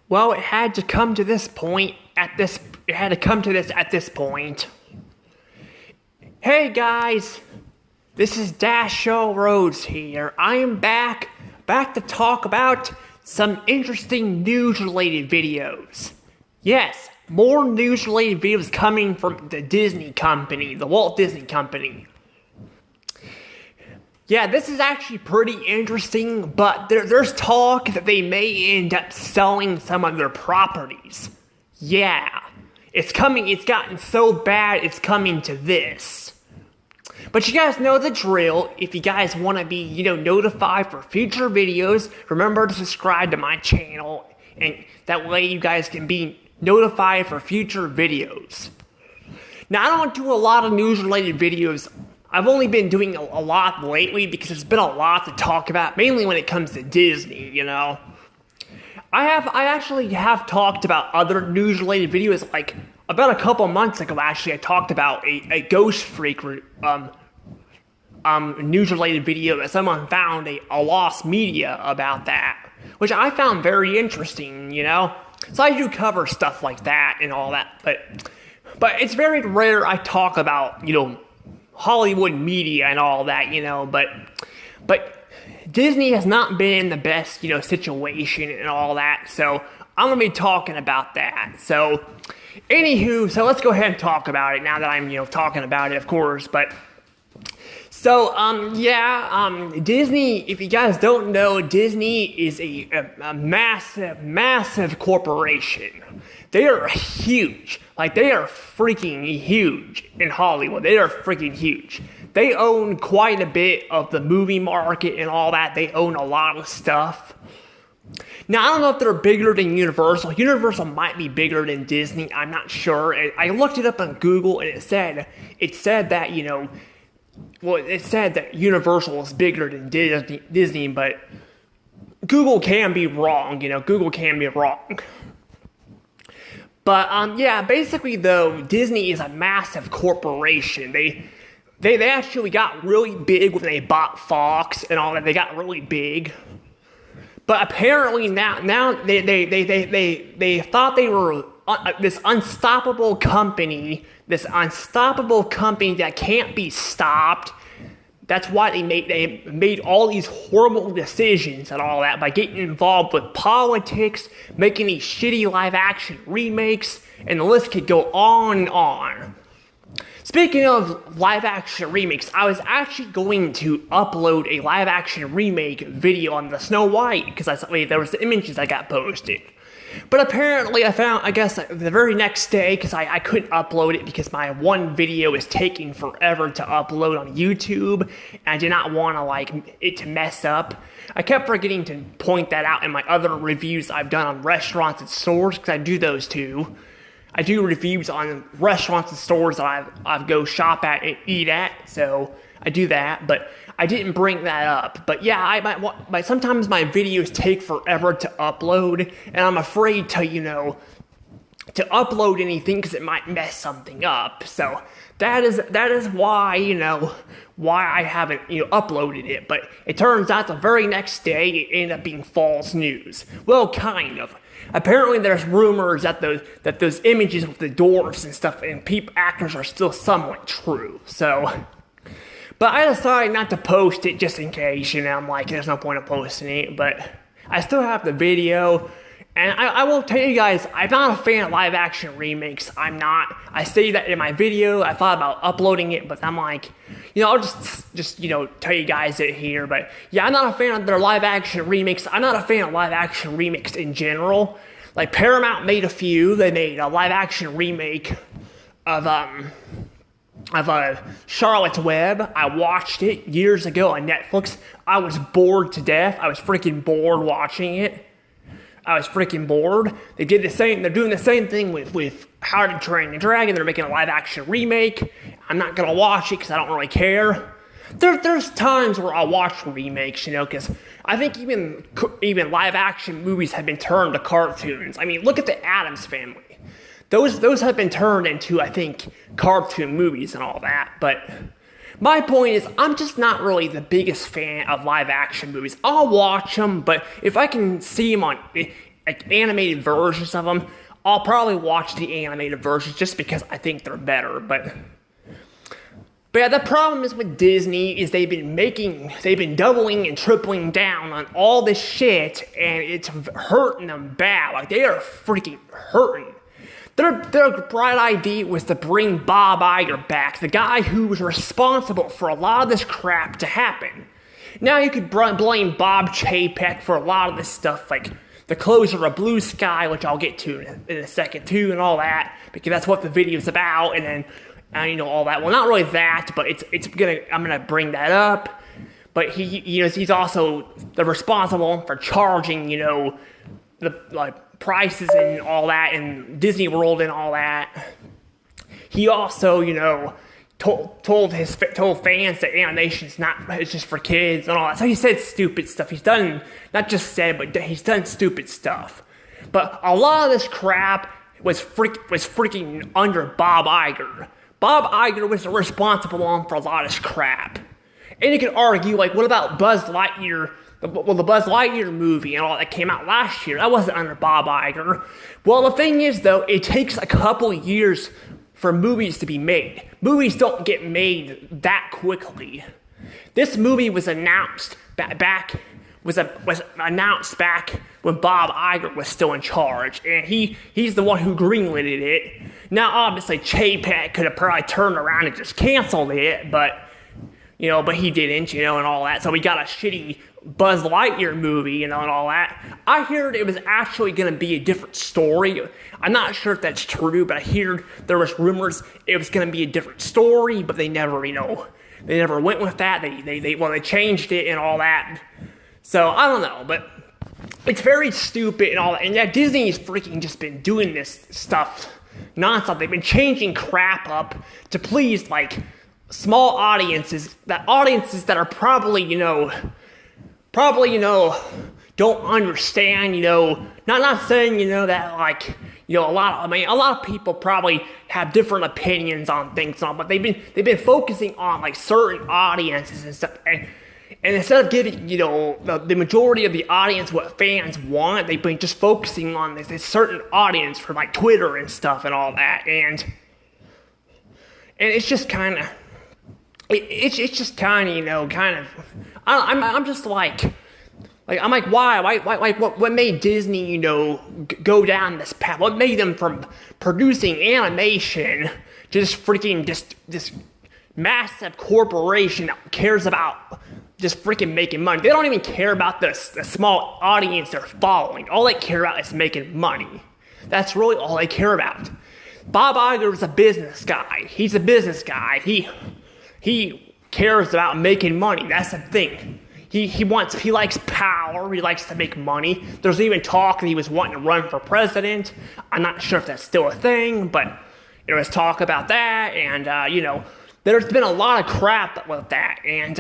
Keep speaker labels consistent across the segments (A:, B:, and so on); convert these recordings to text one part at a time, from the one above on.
A: Well, it had to come to this point it had to come to this at this point. Hey guys, this is Dash Show Rhodes here. I am back to talk about some interesting news-related videos. Yes, more news-related videos coming from the Disney company, the Walt Disney Company. Yeah, this is actually pretty interesting, but there's talk that they may end up selling some of their properties. Yeah, it's gotten so bad, it's coming to this. But you guys know the drill. If you guys want to be, notified for future videos, remember to subscribe to my channel, and that way you guys can be notified for future videos. Now, I don't do a lot of news-related videos. I've only been doing a lot lately because there's been a lot to talk about, mainly when it comes to Disney, I actually have talked about other news-related videos, like about a couple months ago, actually, I talked about a Ghost Freak news-related video that someone found a lost media about that, which I found very interesting, So I do cover stuff like that and all that, but it's very rare I talk about, Hollywood media and all that, but Disney has not been in the best, situation and all that, so I'm going to be talking about that. So, anywho, so let's go ahead and talk about it now that I'm, talking about it, of course, but so, Disney, if you guys don't know, Disney is a massive corporation. They are huge. Like, they are freaking huge in Hollywood. They are freaking huge. They own quite a bit of the movie market and all that. They own a lot of stuff. Now, I don't know if they're bigger than Universal. Universal might be bigger than Disney. I'm not sure. I looked it up on Google, and it said that, it said that Universal is bigger than Disney, but Google can be wrong, Google can be wrong. But, basically, though, Disney is a massive corporation. They actually got really big when they bought Fox and all that. They got really big. But apparently now they thought they were this unstoppable company that can't be stopped. That's why they made all these horrible decisions and all that by getting involved with politics, making these shitty live action remakes, and the list could go on and on. Speaking of live action remakes, I was actually going to upload a live action remake video on the Snow White because there was the images that got posted. But apparently I guess the very next day, because I couldn't upload it because my one video is taking forever to upload on YouTube, and I did not want it to mess up. I kept forgetting to point that out in my other reviews I've done on restaurants and stores, because I do those too. I do reviews on restaurants and stores that I go shop at and eat at, so I do that, but I didn't bring that up. But yeah, sometimes my videos take forever to upload, and I'm afraid to, to upload anything because it might mess something up. So that is why, why I haven't, uploaded it. But it turns out the very next day, it ended up being false news. Well, kind of. Apparently, there's rumors that those images with the dwarfs and stuff and actors are still somewhat true. So, but I decided not to post it just in case. I'm like, there's no point in posting it. But I still have the video, and I will tell you guys, I'm not a fan of live action remakes. I'm not. I say that in my video. I thought about uploading it, but I'm like, I'll just tell you guys it here. But yeah, I'm not a fan of their live action remakes. I'm not a fan of live action remakes in general. Like Paramount made a few. They made a live action remake of Charlotte's Web. I watched it years ago on Netflix. I was bored to death. I was freaking bored watching it. I was freaking bored. They're doing the same thing with How to Train Your Dragon. They're making a live action remake. I'm not gonna watch it because I don't really care. There's times where I'll watch remakes, because I think even live action movies have been turned to cartoons. I mean, look at the Addams Family. Those have been turned into, I think, cartoon movies and all that. But my point is, I'm just not really the biggest fan of live action movies. I'll watch them, but if I can see them like animated versions of them. I'll probably watch the animated versions just because I think they're better. But yeah, the problem is with Disney is they've been doubling and tripling down on all this shit, and it's hurting them bad. Like, they are freaking hurting. Their bright idea was to bring Bob Iger back, the guy who was responsible for a lot of this crap to happen. Now you could blame Bob Chapek for a lot of this stuff, like the closure of Blue Sky, which I'll get to in a second too, and all that, because that's what the video's about, and then all that. Well, not really that, but I'm gonna bring that up. But he's also the responsible for charging, the like prices and all that, and Disney World and all that. He also, told fans that animation's it's just for kids and all that. So he said stupid stuff. He's done, not just said, but he's done stupid stuff. But a lot of this crap was freaking under Bob Iger. Bob Iger was the responsible one for a lot of this crap. And you could argue, like, what about Buzz Lightyear? Well, the Buzz Lightyear movie and all that came out last year, that wasn't under Bob Iger. Well, the thing is, though, it takes a couple years for movies to be made. Movies don't get made that quickly. This movie was announced back when Bob Iger was still in charge, and he's the one who greenlit it. Now, obviously, Chapek could have probably turned around and just canceled it, but he didn't, and all that. So we got a shitty Buzz Lightyear movie, and all that. I heard it was actually going to be a different story. I'm not sure if that's true, but I heard there was rumors it was going to be a different story, but they never, they never went with that. They changed it and all that. So I don't know, but it's very stupid and all that. And yeah, Disney's freaking just been doing this stuff nonstop. They've been changing crap up to please like small audiences that are probably don't understand, not saying, that like, a lot of people probably have different opinions on things, but they've been focusing on like certain audiences and stuff, and instead of giving, the majority of the audience what fans want, they've been just focusing on this certain audience for like Twitter and stuff and all that, and it's just kind of, I'm just like, I'm like, why, what made Disney, go down this path? What made them from producing animation to just freaking this massive corporation that cares about just freaking making money? They don't even care about the small audience they're following. All they care about is making money. That's really all they care about. Bob Iger is a business guy. He's a business guy. He cares about making money. That's the thing. He likes power. He likes to make money. There's even talk that he was wanting to run for president. I'm not sure if that's still a thing, but there was talk about that, and there's been a lot of crap with that, and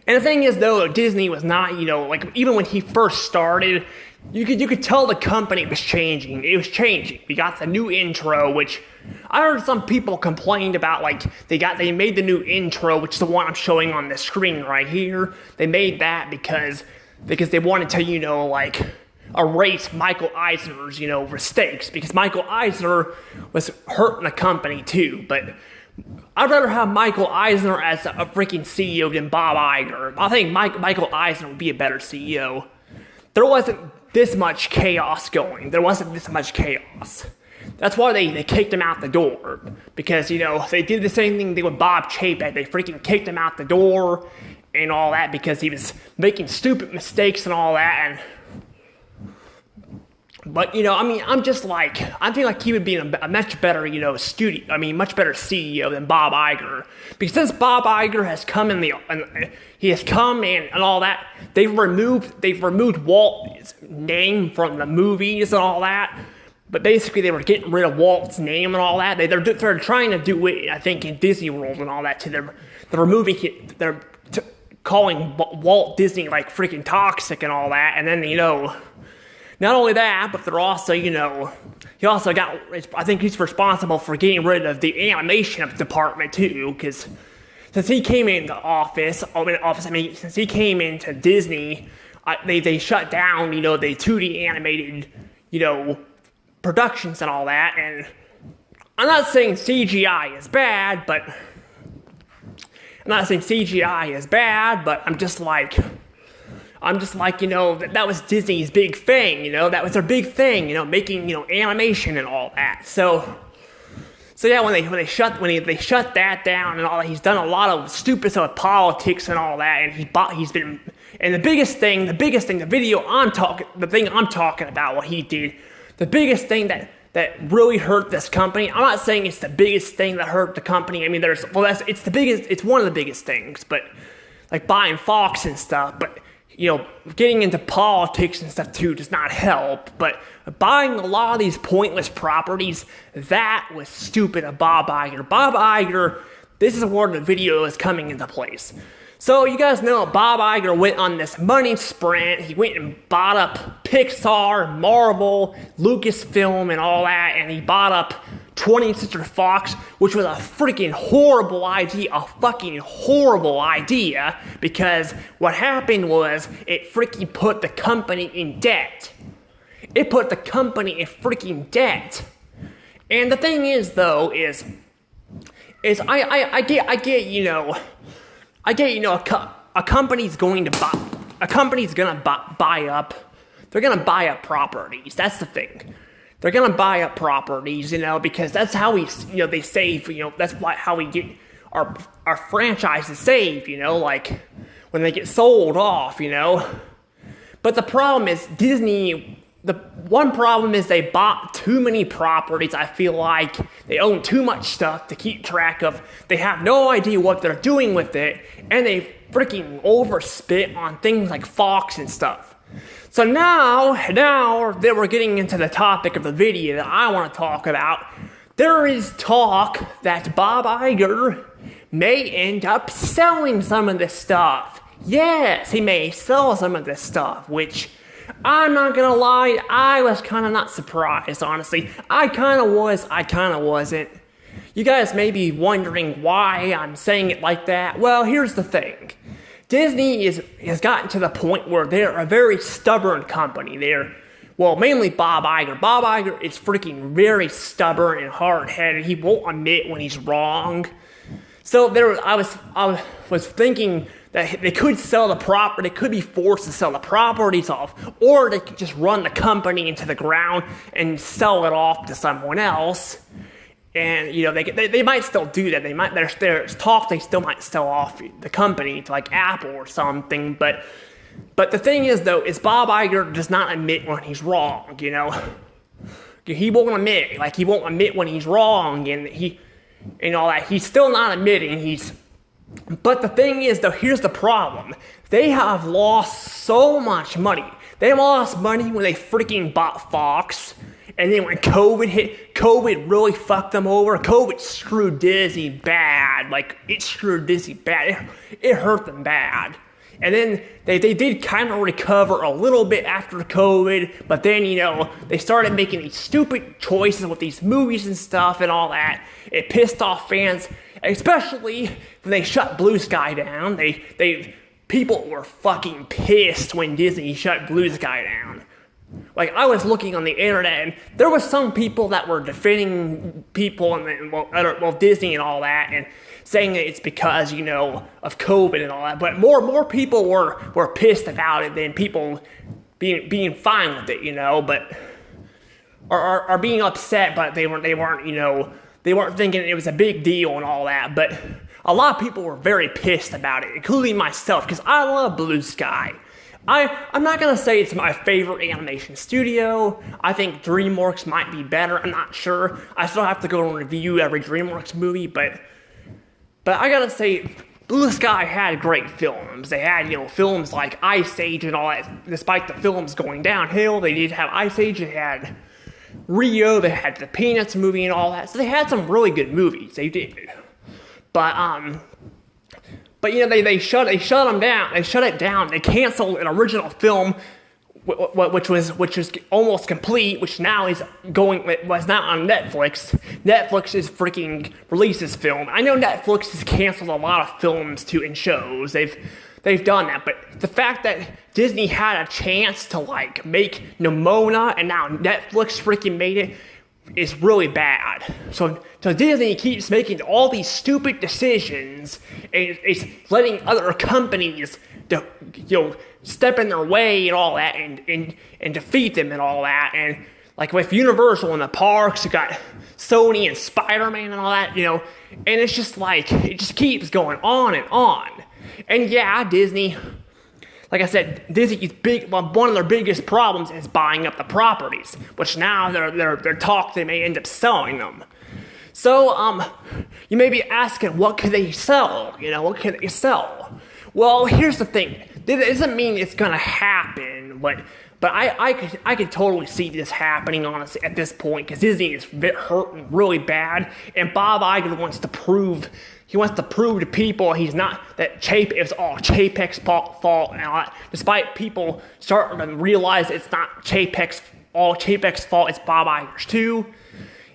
A: the thing is, though, Disney was not, like, even when he first started, you could tell the company was changing. It was changing. We got the new intro, which I heard some people complained about. Like, they made the new intro, which is the one I'm showing on the screen right here. They made that because they wanted to, like, erase Michael Eisner's, mistakes, because Michael Eisner was hurting the company too. But I'd rather have Michael Eisner as a freaking CEO than Bob Iger. I think Michael Eisner would be a better CEO. There wasn't this much chaos going. There wasn't this much chaos. That's why they kicked him out the door. Because, they did the same thing with Bob Chapek. They freaking kicked him out the door and all that because he was making stupid mistakes and all that. But, I'm just like, I feel like he would be a much better, much better CEO than Bob Iger. Because since Bob Iger has come and all that, they've removed Walt's name from the movies and all that. But basically, they were getting rid of Walt's name and all that. They're trying to do it, I think, in Disney World and all that too. They're removing it. They're calling Walt Disney like freaking toxic and all that. And then not only that, but they're also, he also got, I think he's responsible for getting rid of the animation department too, because since he came into since he came into Disney, they shut down, you know, the 2D animated, you know, productions and all that. And I'm not saying CGI is bad, but I'm just like, you know, that was Disney's big thing, you know, that was their big thing, you know, making, you know, animation and all that. So yeah, when they shut that down and all that, he's done a lot of stupid stuff with politics and all that, and the thing I'm talking about, what he did, the biggest thing that really hurt this company. I'm not saying it's the biggest thing that hurt the company. I mean, it's one of the biggest things, but like buying Fox and stuff, but you know, getting into politics and stuff too does not help. But buying a lot of these pointless properties, that was stupid of Bob Iger. Bob Iger, this is where the video is coming into place. So you guys know Bob Iger went on this money sprint. He went and bought up Pixar, Marvel, Lucasfilm, and all that, and he bought up 20th Century Fox, which was a freaking horrible idea, a fucking horrible idea, because what happened was it freaking put the company in debt. It put the company in freaking debt. And the thing is, though, I get, you know, a company's going to buy up, they're gonna buy up properties. That's the thing. They're gonna buy up properties, you know, because that's how they save, you know, that's how we get our franchises saved, you know, like when they get sold off, you know. But the problem is one problem is they bought too many properties. I feel like they own too much stuff to keep track of. They have no idea what they're doing with it, and they freaking overspit on things like Fox and stuff. So now that we're getting into the topic of the video that I want to talk about, there is talk that Bob Iger may end up selling some of this stuff. Yes, he may sell some of this stuff, which I'm not gonna lie, I was kind of not surprised, honestly. I kind of was, I kind of wasn't. You guys may be wondering why I'm saying it like that. Well, here's the thing. Disney has gotten to the point where they're a very stubborn company. Mainly Bob Iger. Bob Iger is freaking very stubborn and hard-headed. He won't admit when he's wrong. So I was thinking that they could sell the property. They could be forced to sell the properties off, or they could just run the company into the ground and sell it off to someone else. And you know they might still do that. There's talk they still might sell off the company to like Apple or something. But the thing is though, is Bob Iger does not admit when he's wrong. You know, he won't admit when he's wrong, and all that. He's still not admitting But the thing is though, here's the problem. They have lost so much money. They lost money when they freaking bought Fox. And then when COVID hit, COVID really fucked them over. COVID screwed Disney bad. Like, it screwed Disney bad. It hurt them bad. And then they did kind of recover a little bit after COVID. But then, you know, they started making these stupid choices with these movies and stuff and all that. It pissed off fans, especially when they shut Blue Sky down. People were fucking pissed when Disney shut Blue Sky down. Like, I was looking on the internet, and there was some people that were defending people and Disney and all that, and saying that it's because, you know, of COVID and all that. But more people were pissed about it than people being fine with it, you know. But are being upset, but they weren't, you know, they weren't thinking it was a big deal and all that. But a lot of people were very pissed about it, including myself, because I love Blue Sky. I'm not going to say it's my favorite animation studio. I think DreamWorks might be better. I'm not sure. I still have to go and review every DreamWorks movie, but I got to say, Blue Sky had great films. They had, you know, films like Ice Age and all that. Despite the films going downhill, they did have Ice Age. They had Rio. They had the Peanuts movie and all that. So they had some really good movies. They did. But you know, they shut them down. They shut it down. They canceled an original film, which was almost complete, which now was not on Netflix. Netflix is freaking releases film. I know Netflix has canceled a lot of films and shows. they've done that. But the fact that Disney had a chance to like make Nimona and now Netflix freaking made it is really bad. So Disney keeps making all these stupid decisions and it's letting other companies step in their way and all that and defeat them and all that. And like with Universal and the parks, you got Sony and Spider-Man and all that, and it's just like, it just keeps going on and on. And yeah, Disney, like I said, Disney's one of their biggest problems is buying up the properties, which now they're talk they may end up selling them. So, you may be asking, what could they sell? What could they sell? Well, here's the thing. It doesn't mean it's gonna happen, but I could totally see this happening, honestly, at this point, because Disney is hurting really bad, and Bob Iger wants to prove to people he's not, that it's all Chapek's fault and all that, despite people starting to realize it's not all Chapek's fault, it's Bob Iger's too.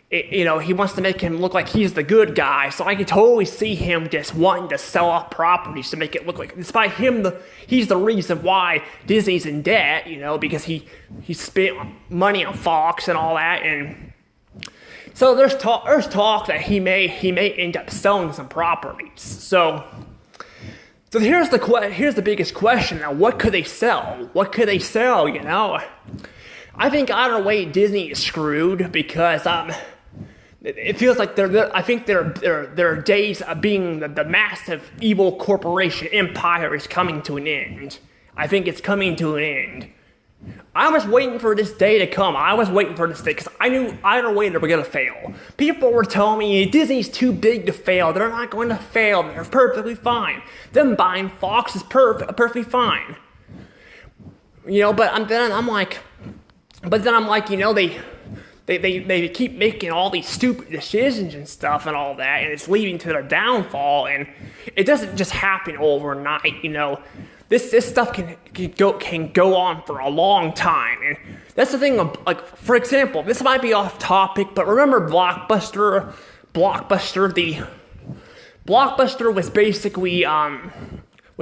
A: He wants to make him look like he's the good guy, so I can totally see him just wanting to sell off properties to make it look like, despite him, he's the reason why Disney's in debt, because he spent money on Fox and all that, and so there's talk that he may end up selling some properties. So here's the biggest question now: what could they sell? What could they sell? I think either way Disney is screwed because it feels like I think their days of being the massive evil corporation empire is coming to an end. I think it's coming to an end. I was waiting for this day to come. I was waiting for this day because I knew either way they were going to fail. People were telling me Disney's too big to fail. They're not going to fail. They're perfectly fine. Them buying Fox is perfectly fine. But then I'm like, they keep making all these stupid decisions and stuff and all that, and it's leading to their downfall. And it doesn't just happen overnight. This stuff can go on for a long time, and that's the thing. Like, for example, this might be off topic, but remember Blockbuster? Blockbuster was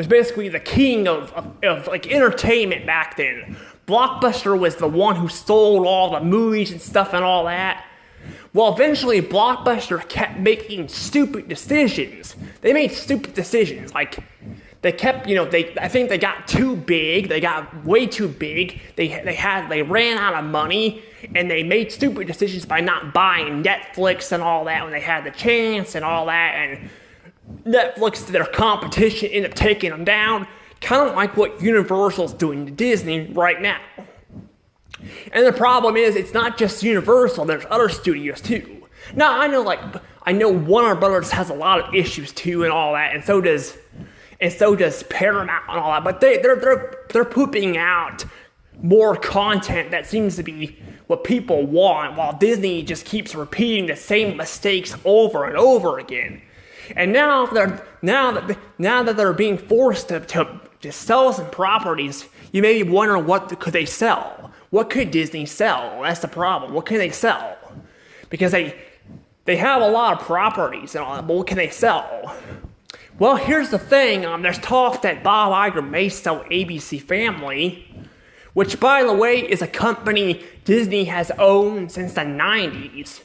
A: basically the king of like entertainment back then. Blockbuster was the one who sold all the movies and stuff and all that. Well, eventually Blockbuster kept making stupid decisions. They made stupid decisions, like they kept, I think they got too big. They got way too big. They ran out of money, and they made stupid decisions by not buying Netflix and all that when they had the chance and all that. And Netflix, their competition, ended up taking them down, kind of like what Universal's doing to Disney right now. And the problem is, it's not just Universal. There's other studios too. Now I know Warner Brothers has a lot of issues too, and all that, and so does Paramount and all that, but they're pooping out more content that seems to be what people want, while Disney just keeps repeating the same mistakes over and over again. And now that they're being forced to sell some properties, you may be wondering, what could they sell? What could Disney sell? That's the problem. What can they sell? Because they have a lot of properties and all that, but what can they sell? Well, here's the thing. There's talk that Bob Iger may sell ABC Family, which, by the way, is a company Disney has owned since the 90s.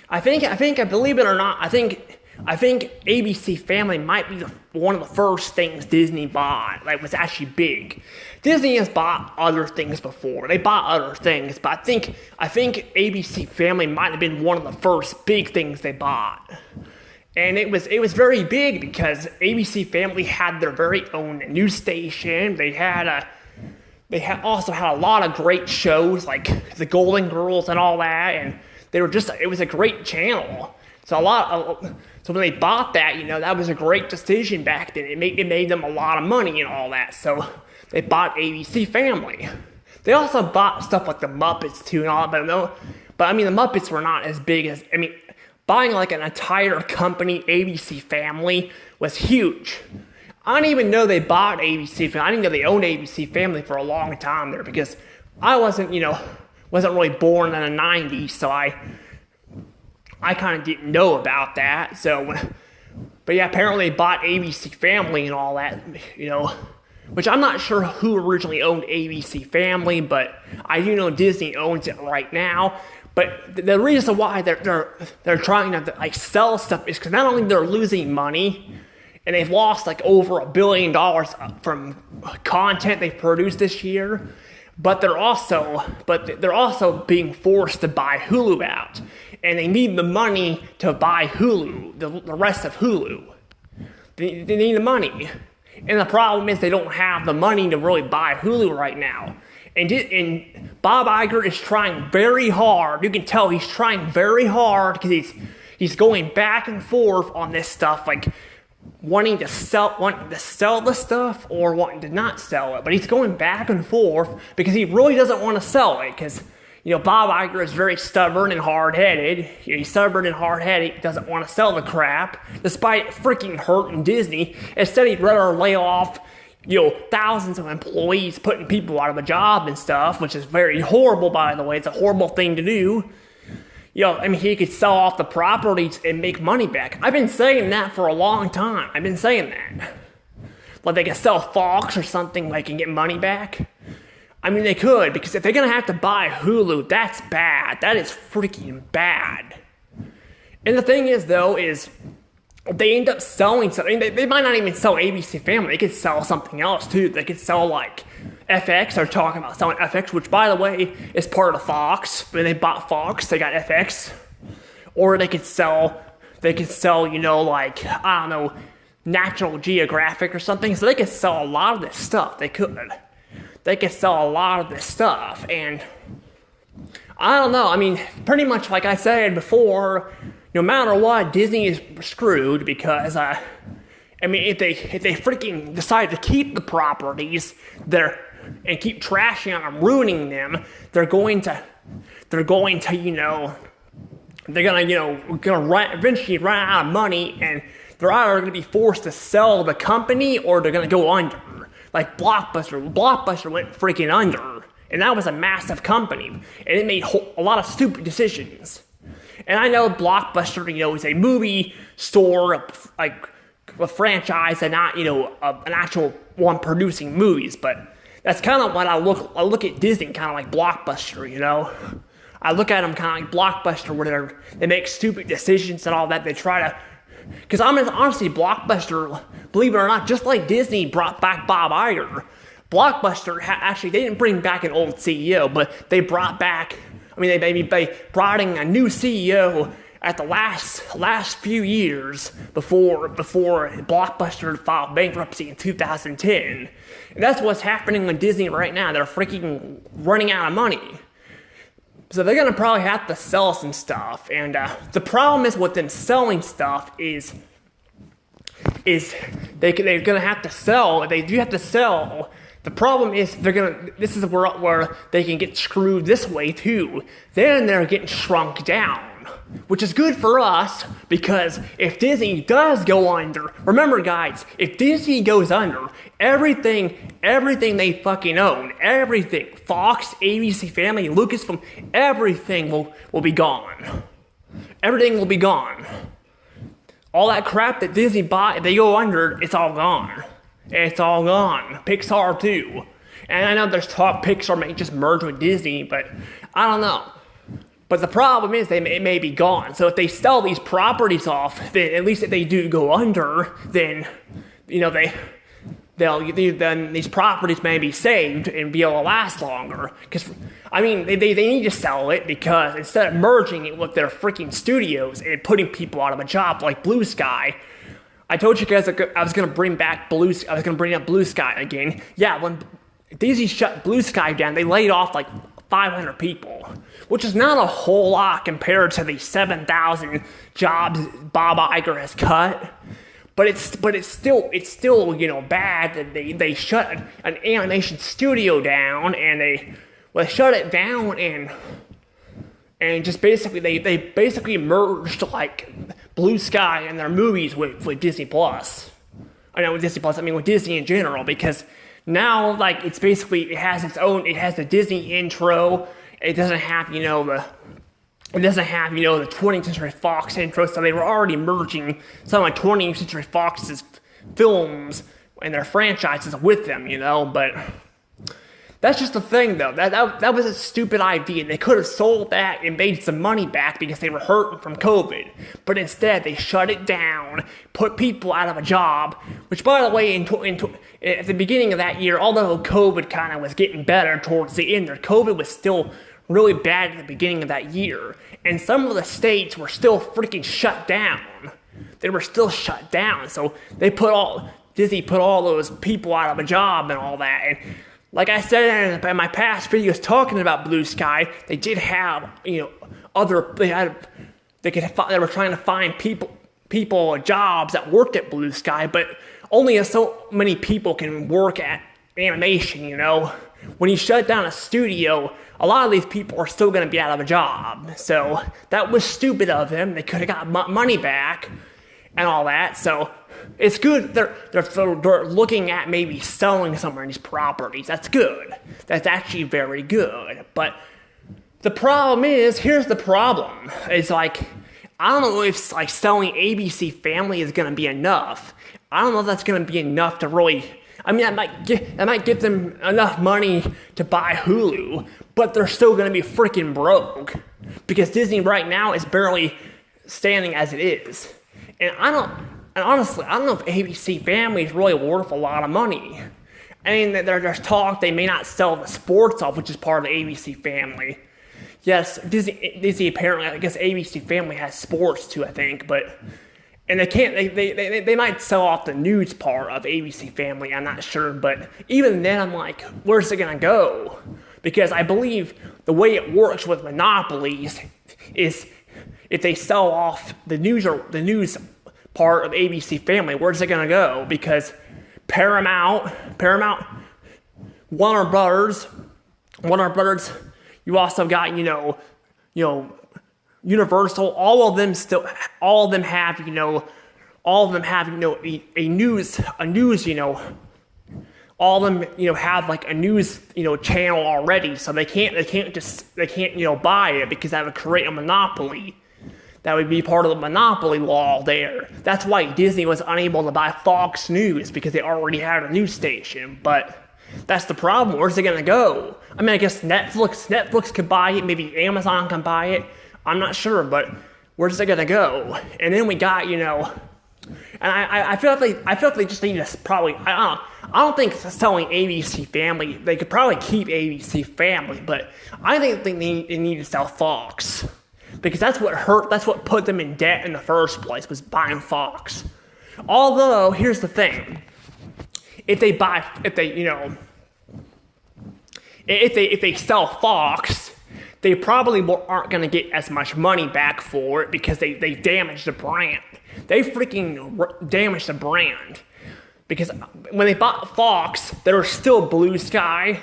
A: I believe it or not, I think ABC Family might be one of the first things Disney bought that was actually big. Disney has bought other things before. They bought other things, but I think ABC Family might have been one of the first big things they bought. And it was very big because ABC Family had their very own news station. They also had a lot of great shows like The Golden Girls and all that, and it was a great channel. So when they bought that, that was a great decision back then. It made them a lot of money and all that. So they bought ABC Family. They also bought stuff like the Muppets too and all that. But the Muppets were not as big as, buying like an entire company, ABC Family, was huge. I didn't even know they bought ABC Family. I didn't know they owned ABC Family for a long time there, because I wasn't really born in the 90s, so I kind of didn't know about that. So But yeah, apparently they bought ABC Family and all that, which I'm not sure who originally owned ABC Family, but I do know Disney owns it right now. But the reason why they're trying to like sell stuff is because not only they're losing money, and they've lost like over $1 billion from content they've produced this year, but they're also being forced to buy Hulu out, and they need the money to buy Hulu, the rest of Hulu. They need the money, and the problem is they don't have the money to really buy Hulu right now. And Bob Iger is trying very hard. You can tell he's trying very hard because he's going back and forth on this stuff, like wanting to sell the stuff or wanting to not sell it. But he's going back and forth because he really doesn't want to sell it because, Bob Iger is very stubborn and hard-headed. He's stubborn and hard-headed. He doesn't want to sell the crap, despite freaking hurting Disney. Instead, he'd rather lay off, thousands of employees, putting people out of a job and stuff, which is very horrible, by the way. It's a horrible thing to do. He could sell off the properties and make money back. I've been saying that for a long time. I've been saying that. Like they could sell Fox or something, like, and get money back. They could, because if they're going to have to buy Hulu, that's bad. That is freaking bad. And the thing is, though, is they end up selling something. They might not even sell ABC Family. They could sell something else, too. They could sell, like, FX. They're talking about selling FX, which, by the way, is part of Fox. When they bought Fox, they got FX. Or they could sell, National Geographic or something. So they could sell a lot of this stuff. They could sell a lot of this stuff. And I don't know. Pretty much like I said before, no matter what, Disney is screwed because, if they freaking decide to keep the properties and keep trashing on them, ruining them, they're going to eventually run out of money, and they're either going to be forced to sell the company or they're going to go under. Like Blockbuster went freaking under, and that was a massive company, and it made a lot of stupid decisions. And I know Blockbuster, is a movie store, like a franchise, and not, an actual one producing movies. But that's kind of what I look at Disney, kind of like Blockbuster, I look at them kind of like Blockbuster, where they make stupid decisions and all that. They try to, because honestly, Blockbuster, believe it or not, just like Disney brought back Bob Iger, Blockbuster actually, they didn't bring back an old CEO, but they brought back. They brought in a new CEO at the last few years before Blockbuster filed bankruptcy in 2010. And that's what's happening with Disney right now. They're freaking running out of money. So they're going to probably have to sell some stuff. And the problem is with them selling stuff is they're going to have to sell. They do have to sell. The problem is this is where they can get screwed this way too. Then they're getting shrunk down, which is good for us, because if Disney does go under, remember guys, if Disney goes under, everything they fucking own, everything, Fox, ABC Family, Lucasfilm, everything will be gone. Everything will be gone. All that crap that Disney bought, if they go under, it's all gone. It's all gone. Pixar too. And I know there's talk Pixar may just merge with Disney, but I don't know. But the problem is it may be gone. So if they sell these properties off, then at least if they do go under, then then these properties may be saved and be able to last longer. Because they need to sell it, because instead of merging it with their freaking studios and putting people out of a job like Blue Sky. I told you guys I was going to bring up Blue Sky again. Yeah, when Disney shut Blue Sky down, they laid off like 500 people, which is not a whole lot compared to the 7,000 jobs Bob Iger has cut. But it's still bad that they shut an animation studio down, and they shut it down and just basically they basically merged like Blue Sky and their movies with Disney Plus. With Disney in general, because now it's basically it has the Disney intro. It doesn't have it doesn't have, the 20th Century Fox intro, so they were already merging some of 20th Century Fox's films and their franchises with them, but that's just the thing, though. That was a stupid idea. They could have sold that and made some money back because they were hurting from COVID. But instead, they shut it down, put people out of a job, which, by the way, at the beginning of that year, although COVID kind of was getting better towards the end there, COVID was still really bad at the beginning of that year. And some of the states were still freaking shut down. They were still shut down. So Disney put all those people out of a job and all that. And like I said in my past videos talking about Blue Sky, they did have, they were trying to find people jobs that worked at Blue Sky, but only so many people can work at animation, When you shut down a studio, a lot of these people are still going to be out of a job. So that was stupid of them. They could have got money back and all that. So it's good they're looking at maybe selling some of these properties. That's good. That's actually very good. But the problem is, here's the problem. It's I don't know if selling ABC Family is going to be enough. I don't know if that's going to be enough to really. That might get them enough money to buy Hulu, but they're still going to be freaking broke because Disney right now is barely standing as it is. And honestly, I don't know if ABC Family is really worth a lot of money. There's talk they may not sell the sports off, which is part of the ABC Family. Yes, Disney apparently, I guess ABC Family has sports too, I think, and they might sell off the news part of ABC Family, I'm not sure, but even then I'm like, where's it gonna go? Because I believe the way it works with monopolies is if they sell off the news part of ABC Family, where's it gonna go? Because Paramount, Warner Brothers, you also got, Universal, all of them have, a news, all of them, have like a news, channel already, so they can't buy it because that would create a monopoly. That would be part of the monopoly law there. That's why Disney was unable to buy Fox News, because they already had a news station. But that's the problem. Where's it gonna go? I guess Netflix could buy it. Maybe Amazon can buy it. I'm not sure, but where's it gonna go? And then we got, and I feel like they just need to probably. I don't think selling ABC Family. They could probably keep ABC Family, but I think they need to sell Fox. Because that's what put them in debt in the first place, was buying Fox. Although, here's the thing. If they sell Fox, they probably aren't going to get as much money back for it because they damaged the brand. They freaking damaged the brand. Because when they bought Fox, there was still Blue Sky.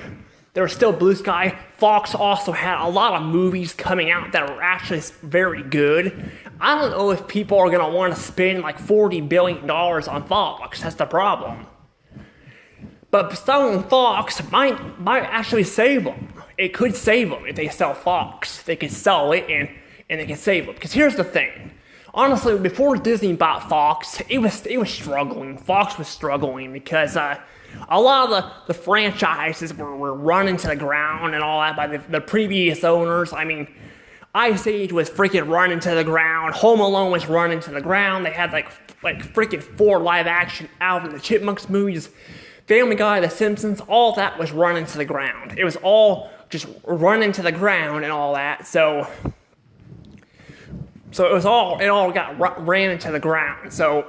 A: Fox also had a lot of movies coming out that were actually very good. I don't know if people are going to want to spend like $40 billion on Fox. That's the problem. But selling Fox might actually save them. It could save them if they sell Fox. They could sell it and they can save them. Because here's the thing. Honestly, before Disney bought Fox, it was struggling. Fox was struggling because a lot of the franchises were run into the ground and all that by the previous owners. Ice Age was freaking run into the ground. Home Alone was run into the ground. They had like freaking 4 live action Alvin and the Chipmunks movies. Family Guy, The Simpsons, all that was run into the ground. It was all just run into the ground and all that. So it all got ran into the ground. So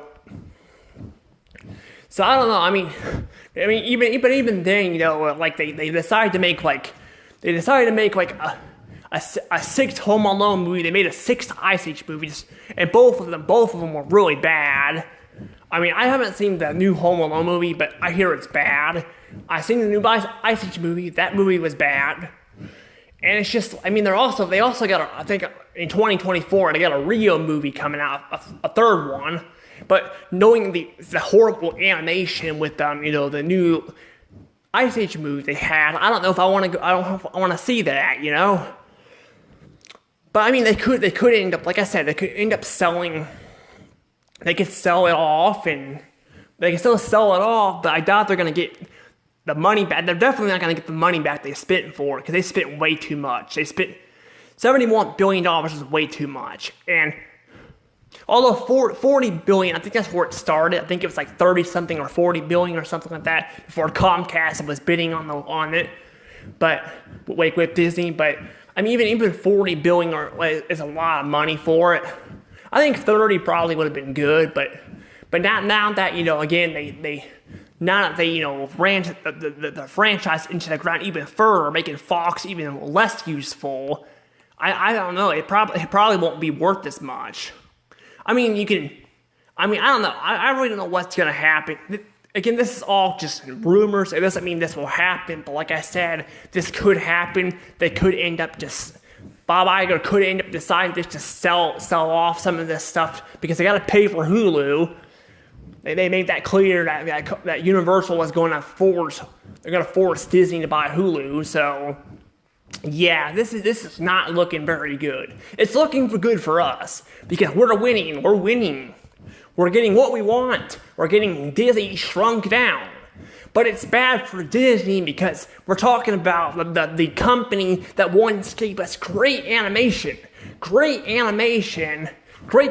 A: I don't know. Even then, like they decided to make like a 6th Home Alone movie. They made a 6th Ice Age movie, and both of them were really bad. I haven't seen the new Home Alone movie, but I hear it's bad. I've seen the new Ice Age movie. That movie was bad. And it's just, they also got, I think in 2024, they got a Rio movie coming out, a 3rd one. But knowing the horrible animation with the new Ice Age movie they had, I don't know if I want to see that, But I mean, they could end up, like I said, they could end up selling. They could sell it off, and they can still sell it off. But I doubt they're gonna get the money back. They're definitely not gonna get the money back they spent for it, because they spent way too much. They spent $71 billion is way too much, and although $40 billion, I think that's where it started. I think it was like 30 something or 40 billion or something like that before Comcast was bidding on it. But with Disney, but I mean, even 40 billion is a lot of money for it. I think 30 probably would have been good, but now that, you know, again, now that they, you know, ran the franchise into the ground even further, making Fox even less useful, I don't know. It probably won't be worth as much. I mean, I don't know. I really don't know what's gonna happen. Again, this is all just rumors. It doesn't mean this will happen, but like I said, this could happen. They could end up Bob Iger could end up deciding just to sell off some of this stuff because they got to pay for Hulu. They made that clear that Universal was going to force Disney to buy Hulu. So yeah, this is not looking very good. It's looking good for us because we're winning. We're winning. We're getting what we want. We're getting Disney shrunk down. But it's bad for Disney because we're talking about the company that once gave us great animation, great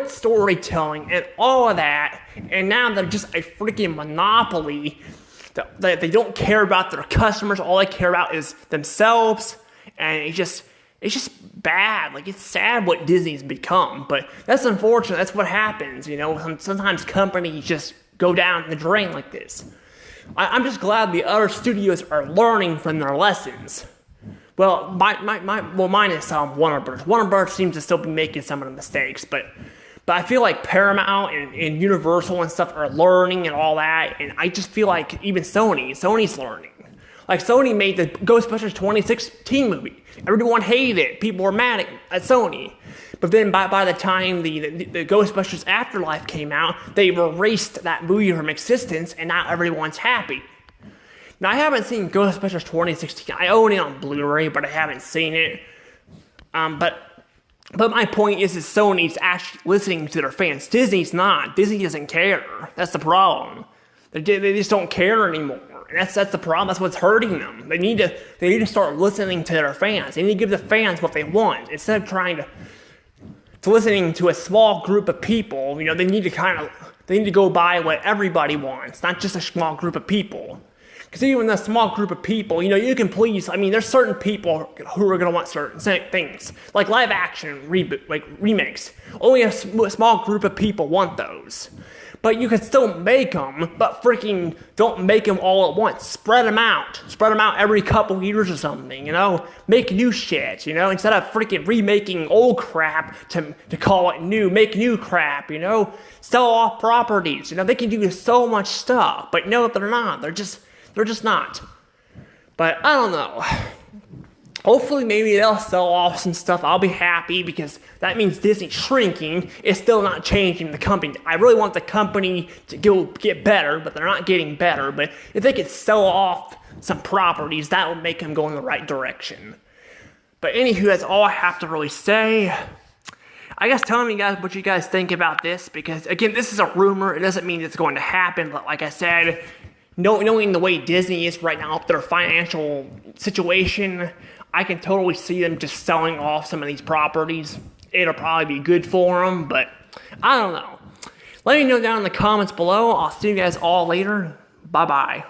A: storytelling, and all of that. And now they're just a freaking monopoly. They don't care about their customers. All they care about is themselves. And it's just bad. Like, it's sad what Disney's become. But that's unfortunate. That's what happens. You know, sometimes companies just go down the drain like this. I'm just glad the other studios are learning from their lessons. Well, minus Warner Bros. Warner Bros. Seems to still be making some of the mistakes, but I feel like Paramount and Universal and stuff are learning and all that, and I just feel like even Sony's learning. Like, Sony made the Ghostbusters 2016 movie. Everyone hated it. People were mad at Sony. But then by the time the Ghostbusters Afterlife came out, they erased that movie from existence, and now everyone's happy. Now, I haven't seen Ghostbusters 2016. I own it on Blu-ray, but I haven't seen it. But my point is Sony's actually listening to their fans. Disney's not. Disney doesn't care. That's the problem. They just don't care anymore. And that's the problem. That's what's hurting them. They need to start listening to their fans. They need to give the fans what they want instead of trying to listening to a small group of people. You know, they need to go by what everybody wants, not just a small group of people. Because even a small group of people, you know, you can please. I mean, there's certain people who are going to want certain things, like live action remakes. Only a small group of people want those. But you can still make them, but freaking don't make them all at once. Spread them out. Spread them out every couple years or something, you know? Make new shit, you know? Instead of freaking remaking old crap to call it new, make new crap, you know? Sell off properties, you know? They can do so much stuff, but no, they're not. They're just not. But I don't know. Hopefully, maybe they'll sell off some stuff. I'll be happy because that means Disney shrinking is still not changing the company. I really want the company to get better, but they're not getting better. But if they could sell off some properties, that would make them go in the right direction. But anywho, that's all I have to really say. I guess tell me guys what you guys think about this, because again, this is a rumor. It doesn't mean it's going to happen, but like I said, knowing the way Disney is right now, their financial situation, I can totally see them just selling off some of these properties. It'll probably be good for them, but I don't know. Let me know down in the comments below. I'll see you guys all later. Bye-bye.